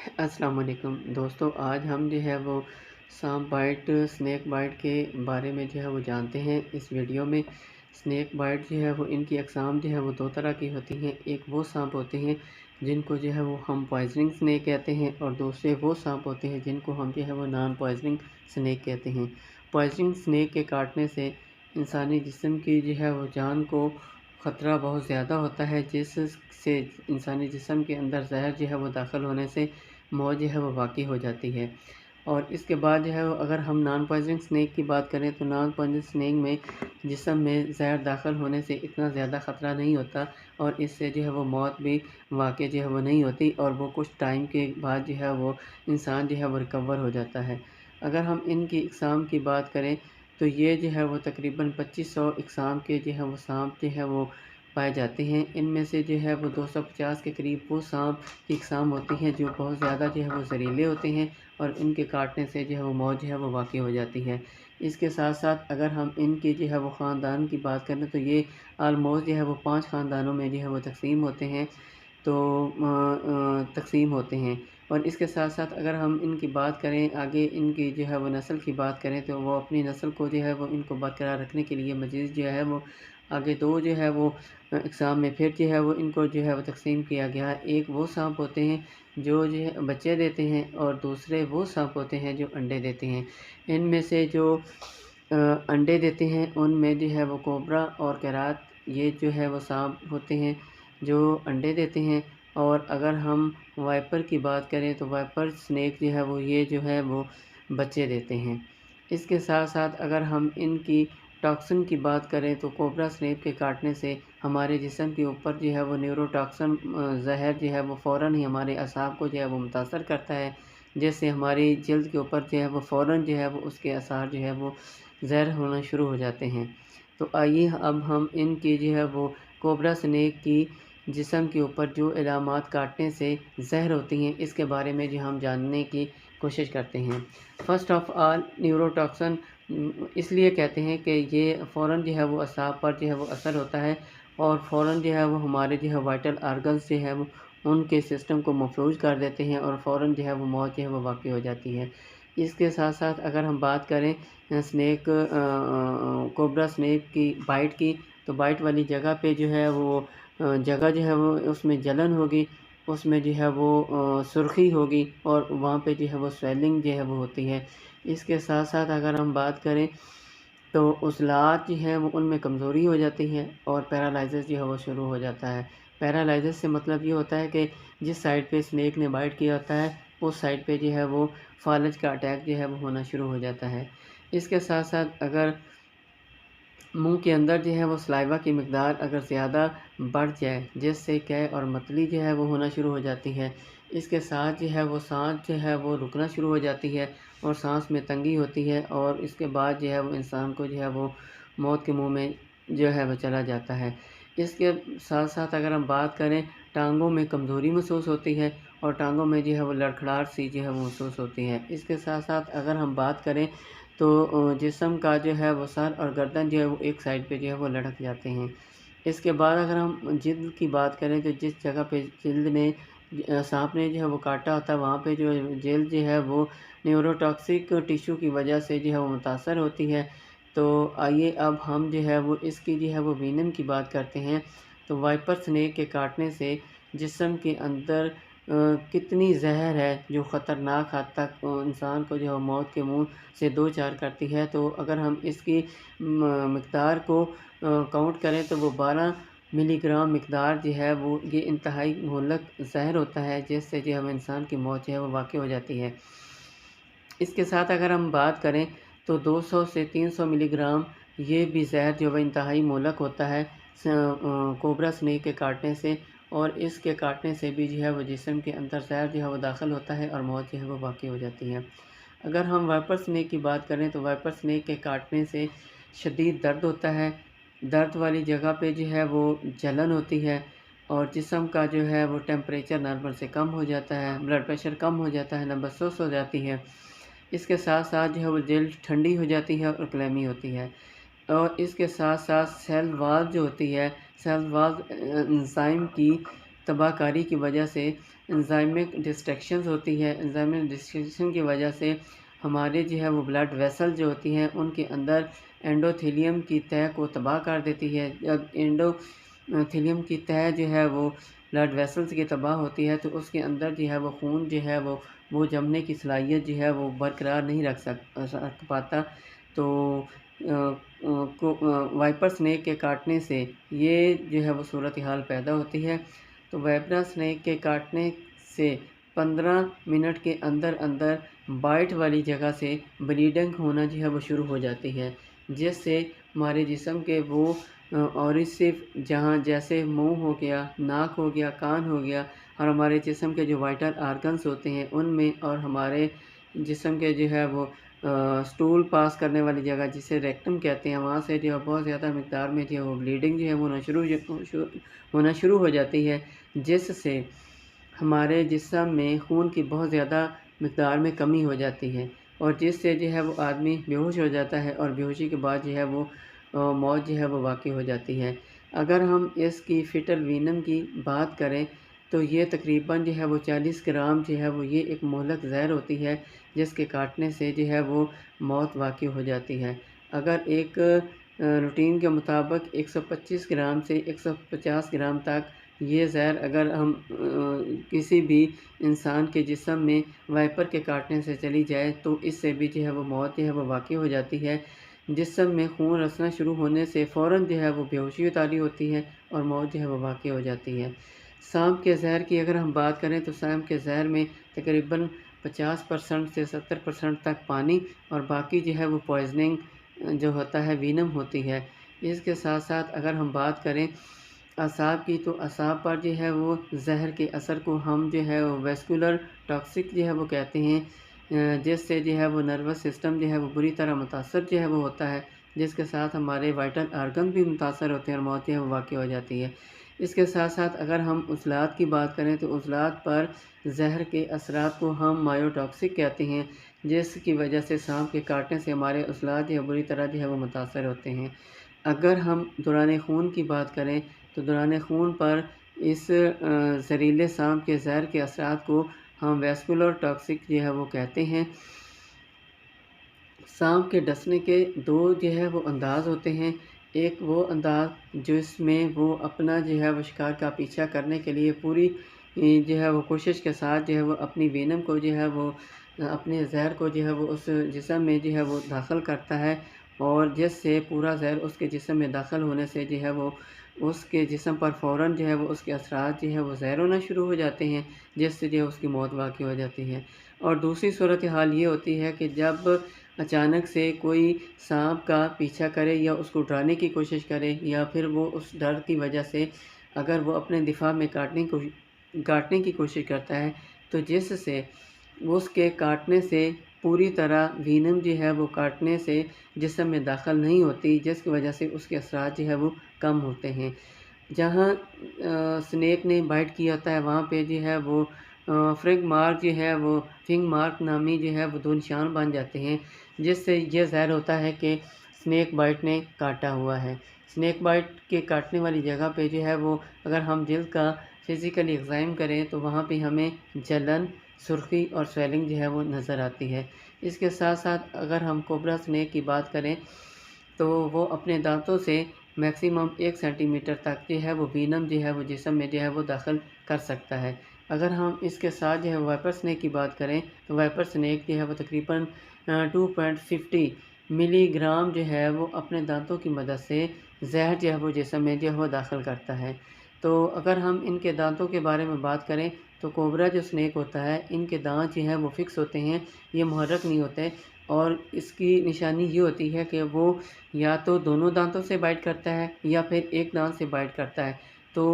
अस्सलाम वालेकुम दोस्तों, आज हम जो है वो सांप बाइट स्नेक बाइट के बारे में जो है वो जानते हैं। इस वीडियो में स्नेक बाइट जो है वो इनकी अक़साम जो है वो दो तरह की होती हैं। एक वो सांप होते हैं जिनको जो है वो हम पॉइजनिंग स्नेक कहते हैं, और दूसरे वो सांप होते हैं जिनको हम जो है वो नॉन पॉइजनिंग स्नेक कहते हैं। पॉइजनिंग स्नेक के काटने से इंसानी जिस्म की जो है वो जान को ख़तरा बहुत ज़्यादा होता है, जिससे इंसानी जिस्म के अंदर जहर जो है वो दाखिल होने से मौत जो है वो वाक़ई हो जाती है। और इसके बाद जो है वो अगर हम नॉन पॉइज़निंग स्नेक की बात करें तो नॉन पॉइज़निंग स्नेक में जिस्म में ज़हर दाखिल होने से इतना ज़्यादा ख़तरा नहीं होता, और इससे जो है वो मौत भी वाक़ई जो है वो नहीं होती, और वो कुछ टाइम के बाद जो है वो इंसान जो है वो रिकवर हो जाता है। अगर हम इनकी इक़साम की बात करें तो ये जो है वो तकरीबन 2500 इक़साम के जो है वो सांप जो है वो पाए जाते हैं। इनमें से जो है वो 250 के करीब वो सांप की इक़साम होती हैं जो बहुत ज़्यादा जो है वो ज़हरीले होते हैं, और इनके काटने से जो है वो मौत जो है वो वाक़ई हो जाती है। इसके साथ-साथ अगर हम इनके जो है वो ख़ानदान की बात करें तो ये ऑलमोस्ट जो है वो 5 ख़ानदानों में जो है वो तक़सीम होते हैं। तो तक़सीम होते हैं। और इसके साथ-साथ अगर हम इनकी बात करें, आगे इनकी जो है वो नस्ल की बात करें, तो वो अपनी नस्ल को जो है वो इनको बरकरार रखने के लिए मज़ीद जो है वो आगे 2 जो है वो इक़साम में फिर जो है वो इनको जो है वो तक़सीम किया गया है। एक वो सांप होते हैं जो है बच्चे देते हैं, और दूसरे वो सांप होते हैं जो अंडे देते हैं। इनमें से जो अंडे देते हैं उनमें जो है वो कोबरा और केरात, ये जो है वो सांप होते हैं जो अंडे देते हैं। और अगर हम वाइपर की बात करें तो वाइपर स्नेक जो है वो ये जो है वो बच्चे देते हैं। इसके साथ-साथ अगर हम इनकी टॉक्सिन की बात करें तो कोबरा स्नेक के काटने से हमारे जिस्म के ऊपर जो है वो न्यूरोटॉक्सिन ज़हर जो है वो फ़ौरन ही हमारे असाब को जो है वो मुतासर करता है, जिससे हमारी जल्द के ऊपर जो है वो फ़ौरन जो है वो उसके आसार जो है वो ज़हर होना शुरू हो जाते हैं। तो आइए अब हम इनकी जो है वो कोबरा स्नेक की जिस्म के ऊपर जो इलामात काटने से ज़हर होती हैं, इसके बारे में जो हम जानने की कोशिश करते हैं। फ़र्स्ट ऑफ़ ऑल न्यूरोटॉक्सिन इसलिए कहते हैं कि ये फ़ौरन जो है वो असाब पर जो है वो असर होता है, और फ़ौरन जो है वो हमारे जो है वाइटल ऑर्गन्स जो है वो उनके सिस्टम को मफ़लूज कर देते हैं, और फ़ौरन जो है वो मौत जो है वो वाक़ई हो जाती है। इसके साथ-साथ अगर हम बात करें कोबरा स्नेक की बाइट की, तो बाइट वाली जगह पे जो है वो जगह जो है वो उसमें जलन होगी, उसमें जो है वो सुर्ख़ी होगी, और वहाँ पे जो है वो स्वेलिंग जो है वो होती है। इसके साथ-साथ अगर हम बात करें तो उज़लात जो हैं वो उनमें कमज़ोरी हो जाती है, और पैरालाइज़िस जो है वो शुरू हो जाता है। पैरालाइज़िस से मतलब ये होता है कि जिस साइड पे स्नेक ने बाइट किया होता है उस साइड पे जो है वो फ़ालज का अटैक जो है वो होना शुरू हो जाता है। इसके साथ-साथ अगर मुँह के अंदर जो है वो सलाइवा की मिक़दार अगर ज़्यादा बढ़ जाए, जिससे कै और मतली जो है वो होना शुरू हो जाती है। इसके साथ जो है वो साँस जो है वो रुकना शुरू हो जाती है, और साँस में तंगी होती है, और इसके बाद जो है वो इंसान को जो है वो मौत के मुँह में जो है वो चला जाता है। इसके साथ-साथ अगर हम बात करें, टाँगों में कमज़ोरी महसूस होती है, और टाँगों में जो है वो लड़खड़ाहट सी जो है वो महसूस होती है। इसके साथ-साथ अगर हम बात करें तो जिस्म का जो है वो सर और गर्दन जो है वो एक साइड पे जो है वो लटक जाते हैं। इसके बाद अगर हम जिल्द की बात करें तो जिस जगह पे जिल्द ने साँप ने जो है वो काटा होता है, वहाँ पे जो जिल्द जो है वो न्यूरोटॉक्सिक टिश्यू की वजह से जो है वो मुतासर होती है। तो आइए अब हम जो है वो इसकी जो है वो वेनम की बात करते हैं। तो वाइपर स्नेक के काटने से जिस्म के अंदर कितनी ज़हर है जो ख़तरनाक हद तक इंसान को जो है मौत के मुँह से दो चार करती है। तो अगर हम इसकी मिक़दार को काउंट करें तो वो 12 मिलीग्राम मिक़दार जो है वो ये इंतहाई मुहल्लक ज़हर होता है, जिससे जो है इंसान की मौत जो है वो वाक़ई हो जाती है। इसके साथ अगर हम बात करें तो 200 से 300 मिलीग्राम ये भी ज़हर जो है इंतहाई मुहल्लक होता है कोबरा स्नेक के काटने से, और इसके काटने से भी जो है वो जिस्म के अंदर ज़हर जो है वो दाखिल होता है, और मौत जो है वो वाक़ई हो जाती है। अगर हम वाइपर स्नेक की बात करें तो वाइपर स्नेक के काटने से शदीद दर्द होता है। दर्द वाली जगह पे जो है वो जलन होती है, और जिस्म का जो है वो टेम्परेचर नॉर्मल से कम हो जाता है, ब्लड प्रेशर कम हो जाता है, नब्ज़ सुस्त हो जाती है। इसके साथ-साथ जो है वो जल्द ठंडी हो जाती है और क्लैमी होती है। और इसके साथ-साथ सेल वॉल जो होती है, सेल वॉल एंज़ाइम की तबाहकारी की वजह से एंजाइमिक डिस्ट्रैक्शंस होती है। एंजाइमिक डिस्ट्रैक्शन की वजह से हमारे जो है वो ब्लड वेसल जो होती हैं उनके अंदर एंडोथेलियम की तह को तबाह कर देती है। जब एंडोथेलियम की तह जो है वो ब्लड वेसल्स की तबाह होती है तो उसके अंदर जो है वो खून जो है वो जमने की सलाहियत जो है वो बरकरार नहीं रख पाता। तो वाइपर स्नेक के काटने से ये जो है वो सूरत हाल पैदा होती है। तो वाइपर स्नेक के काटने से 15 मिनट के अंदर अंदर बाइट वाली जगह से ब्लीडिंग होना जो है वो शुरू हो जाती है, जिससे हमारे जिस्म के वो ऑरिसिफ जहाँ जैसे मुंह हो गया, नाक हो गया, कान हो गया और हमारे जिस्म के जो वाइटल आर्गन्स होते हैं उनमें और हमारे जिस्म के जो है वो स्टूल पास करने वाली जगह जिसे रेक्टम कहते हैं, वहाँ से जो है बहुत ज़्यादा मिक़दार में जो है वो ब्लीडिंग जो है वो होना शुरू हो जाती है, जिससे हमारे जिस्म में खून की बहुत ज़्यादा मिक़दार में कमी हो जाती है और जिससे जो है वो आदमी बेहोश हो जाता है और बेहोशी के बाद जो है वो मौत जो है वो वाक़ई हो जाती है। अगर हम इसकी फ़िटल वीनम की बात करें तो ये तकरीबन जो है वो 40 ग्राम जो है वो ये एक मुहलक ज़हर होती है, जिसके काटने से जो है वो मौत वाक़ई हो जाती है। अगर एक रूटीन के मुताबिक 125 ग्राम से 150 ग्राम तक ये ज़हर अगर हम किसी भी इंसान के जिस्म में वाइपर के काटने से चली जाए तो इससे भी जो है वो मौत जो है वो वाक़ई हो जाती है। जिस्म में खून रसना शुरू होने से फ़ौरन जो है वो बेहोशी उतारी होती है और मौत जो है वो वाक़ई हो जाती है। सांप के ज़हर की अगर हम बात करें तो सांप के ज़हर में तकरीबन 50% से 70% तक पानी और बाकी जो है वो पॉइज़निंग जो होता है वीनम होती है। इसके साथ साथ अगर हम बात करें असाब की तो असाब पर जो है वो ज़हर के असर को हम जो है वो वेस्कुलर टॉक्सिक जो है वो कहते हैं, जिससे जो है वो नर्वस सिस्टम जो है वो बुरी तरह मुतासर जो है वो होता है, जिसके साथ हमारे वाइटल आर्गन भी मुतासर होते हैं और मौत जो है वो वाक़ई हो जाती है। इसके साथ साथ अगर हम उज़लात की बात करें तो उज़लात पर ज़हर के असरात को हम मायोटॉक्सिक कहते हैं, जिसकी वजह से सांप के काटने से हमारे उज़लात जो है बुरी तरह जो है वो मुतासर होते हैं। अगर हम दौरान खून की बात करें तो दौरान खून पर इस जहरीले सांप के ज़हर के असरात को हम वेस्कुलर टॉक्सिक जो है वो कहते हैं। सांप के डसने के दो जो है वो अंदाज़ होते हैं। एक वो अंदाज़ जिसमें वो अपना जो है वो शिकार का पीछा करने के लिए पूरी जो है वो कोशिश के साथ जो है वो अपनी वेनम को जो है वो अपने ज़हर को जो है वो उस जिस्म में जो है वो दाखिल करता है और जिससे पूरा ज़हर उसके जिस्म में दाखिल होने से जो है वो उसके जिस्म पर फ़ौरन जो है वो उसके असरात जो है वो ज़हर होना शुरू हो जाते हैं, जिससे जो है उसकी मौत वाक़ई हो जाती है। और दूसरी सूरत हाल ये होती है कि जब अचानक से कोई सांप का पीछा करे या उसको डराने की कोशिश करे या फिर वो उस डर की वजह से अगर वो अपने दिफा में काटने की कोशिश करता है तो जिससे उसके काटने से पूरी तरह वीनम जो है वो काटने से जिस्म में दाखिल नहीं होती, जिसकी वजह से उसके असरात जो है वो कम होते हैं। जहाँ स्नेक ने बाइट किया होता है वहाँ पे जो है वो फ्रिंग मार्क जो है वो फिंग मार्क नामी जो है वो दो निशान बन जाते हैं, जिससे ये ज़ाहिर होता है कि स्नेक बाइट ने काटा हुआ है। स्नेक बाइट के काटने वाली जगह पे जो है वो अगर हम जिल्द का फ़िज़िकली एग्ज़ामिन करें तो वहाँ पे हमें जलन, सुर्ख़ी और स्वेलिंग जो है वो नज़र आती है। इसके साथ साथ अगर हम कोबरा स्नेक की बात करें तो वो अपने दांतों से मैक्सिमम 1 सेंटीमीटर तक जो है वो वीनम जो है वो जिस्म में जो है वो दाखिल कर सकता है। अगर हम इसके साथ जो है वाइपर स्नेक की बात करें तो वाइपर स्नेक जो है वो तकरीबन 2.50 मिलीग्राम जो है वो अपने दांतों की मदद से ज़हर जो है वो जिस्म में जो है वो दाखिल करता है। तो अगर हम इनके दांतों के बारे में बात करें तो कोबरा जो स्नेक होता है इनके दांत जो है वो फ़िक्स होते हैं, ये मुहर्रक नहीं होते और इसकी निशानी ये होती है कि वो या तो दोनों दांतों से बाइट करता है या फिर एक दांत से बाइट करता है। तो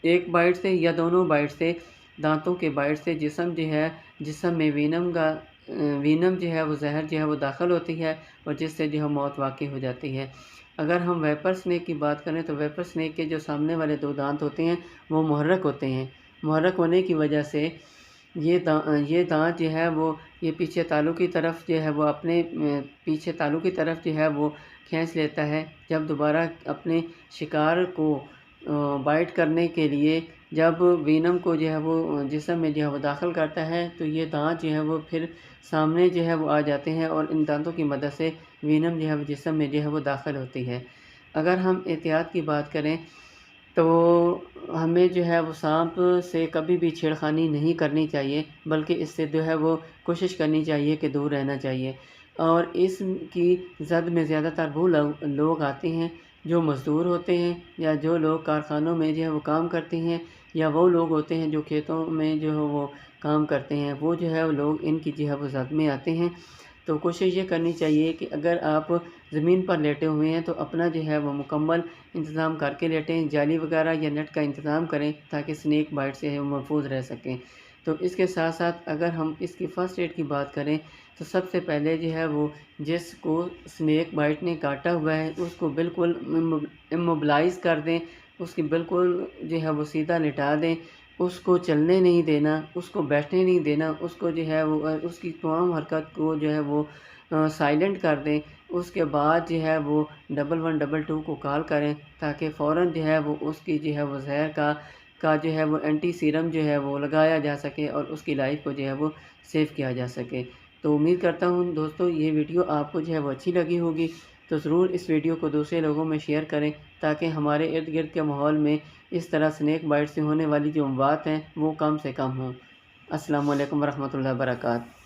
एक बाइट से या दोनों बाइट से दांतों के बाइट से जिस्म में वीनम जो है वो ज़हर जो है वो दाखिल होती है और जिससे जो है मौत वाक़ई हो जाती है। अगर हम वाइपर स्नेक की बात करें तो वाइपर स्नेक के जो सामने वाले दो दांत होते हैं वो मुहर्रक होते हैं। मुहर्रक होने की वजह से ये दांत जो है वो ये पीछे तालू की तरफ जो है वो अपने पीछे तालू की तरफ जो है वो खींच लेता है। जब दोबारा अपने शिकार को बाइट करने के लिए जब वीनम को जो है वो जिस्म में जो है वो दाखिल करता है तो ये दांत जो है वो फिर सामने जो है वो आ जाते हैं और इन दांतों की मदद से वीनम जो है वो जिस्म में जो है वो दाखिल होती है। अगर हम एहतियात की बात करें तो हमें जो है वो सांप से कभी भी छेड़खानी नहीं करनी चाहिए, बल्कि इससे जो है वो कोशिश करनी चाहिए कि दूर रहना चाहिए। और इसकी ज़द में ज़्यादातर वो लोग आते हैं जो मज़दूर होते हैं, या जो लोग कारखानों में जो है वो काम करते हैं, या वो लोग होते हैं जो खेतों में जो है वो काम करते हैं, वो जो है वो लोग इनकी जो है वो ज़द में आते हैं। तो कोशिश ये करनी चाहिए कि अगर आप ज़मीन पर लेटे हुए हैं तो अपना जो है वो मुकम्मल इंतज़ाम करके लेटें, जाली वगैरह या नेट का इंतज़ाम करें ताकि स्नेक बाइट से हम महफूज रह सकें। तो इसके साथ साथ अगर हम इसकी फ़र्स्ट एड की बात करें तो सबसे पहले जो है वो जिसको स्नेक बाइट ने काटा हुआ है उसको बिल्कुल इमोबलाइज़ कर दें, उसकी बिल्कुल जो है वो सीधा लिटा दें, उसको चलने नहीं देना, उसको बैठने नहीं देना, उसको जो है वो उसकी तमाम हरकत को जो है वो साइलेंट कर दें। उसके बाद जो है वो 1112 को कॉल करें ताकि फ़ौरन जो है वो उसकी जो है वो ज़हर का जो है वो एंटी सीरम जो है वो लगाया जा सके और उसकी लाइफ को जो है वो सेव किया जा सके। तो उम्मीद करता हूँ दोस्तों ये वीडियो आपको जो है वो अच्छी लगी होगी। तो ज़रूर इस वीडियो को दूसरे लोगों में शेयर करें ताकि हमारे इर्द गिर्द के माहौल में इस तरह स्नेक बाइट से होने वाली जो बात हैं वो कम से कम हों। अस्सलामु अलैकुम वरहमतुल्लाहि वबरकातुहू।